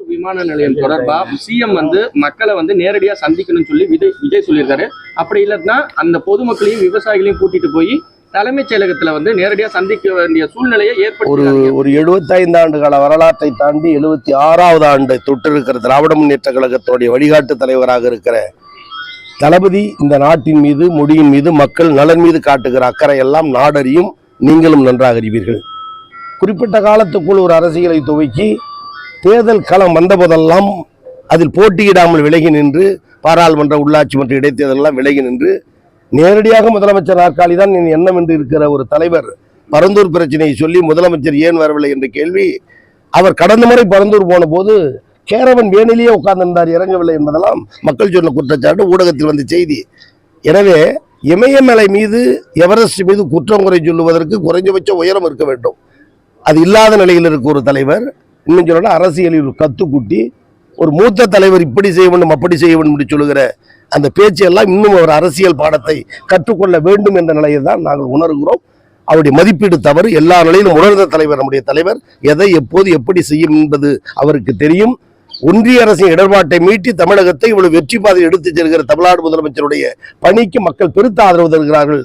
பரந்தூர் விமான நிலையம் தொடர்பா சிஎம் மக்களை நேரடியா சந்திக்கணும்னு சொல்லி விஜய் சொல்லியிருக்காரு. அப்படி இல்லைன்னா அந்த பொதுமக்களையும் விவசாயிகளையும் கூட்டிட்டு போய் தலைமைச் செயலகத்துல நேரடியா சந்திக்க வேண்டிய சூழ்நிலையை ஏற்படுத்தி ஒரு 75 ஆண்டு கால வரலாற்றை தாண்டி 76வது ஆண்டை தொட்டிருக்கிற திராவிட முன்னேற்ற கழகத்துடைய வழிகாட்டு தலைவராக இருக்கிற தளபதி இந்த நாட்டின் மீது, மொழியின் மீது, மக்கள் நலன் மீது காட்டுகிற அக்கறை எல்லாம் நாடறியும், நீங்களும் நன்றாக அறிவீர்கள். குறிப்பிட்ட காலத்துக்குள் ஒரு அரசியலை துவக்கி தேர்தல் களம் வந்தபோதெல்லாம் அதில் போட்டியிடாமல் விலகி நின்று, பாராளுமன்ற, உள்ளாட்சி மன்ற இடைத்தேர்தலெல்லாம் விலகி நின்று நேரடியாக முதலமைச்சர் நாற்காலி தான் என் எண்ணம் என்று இருக்கிற ஒரு தலைவர் பரந்தூர் பிரச்சனையை சொல்லி முதலமைச்சர் ஏன் வரவில்லை என்ற கேள்வி, அவர் கடந்த முறை பரந்தூர் போன போது கேரவன் வேணிலேயே உட்கார்ந்திருந்தார், இறங்கவில்லை என்பதெல்லாம் மக்கள் சொன்ன குற்றச்சாட்டு, ஊடகத்தில் வந்த செய்தி. எனவே இமயமலை மீது, எவரெஸ்ட் மீது குற்றம் குறை சொல்லுவதற்கு குறைஞ்சபட்ச உயரம் இருக்க வேண்டும். அது இல்லாத நிலையில் இருக்க ஒரு தலைவர், இன்னும் சொல்லணும் அரசியலில் ஒரு கத்துக்குட்டி, ஒரு மூத்த தலைவர் இப்படி செய்ய வேண்டும் அப்படி செய்ய வேண்டும் என்று சொல்லுகிற அந்த பேச்செல்லாம் இன்னும் ஒரு அரசியல் பாடத்தை கற்றுக்கொள்ள வேண்டும் என்ற நிலையை தான் நாங்கள் உணர்கிறோம். அவருடைய மதிப்பீடு தவறு. எல்லா நிலையிலும் உணர்ந்த தலைவர் நம்முடைய தலைவர். எதை எப்போது எப்படி செய்யும் என்பது அவருக்கு தெரியும். ஒன்றிய அரசின் இடர்பாட்டை மீட்டி தமிழகத்தை இவ்வளவு வெற்றி பாதையில் எடுத்துச் செல்கிற தமிழ்நாடு முதலமைச்சருடைய பணிக்கு மக்கள் பெருத்த ஆதரவு தருகிறார்கள்.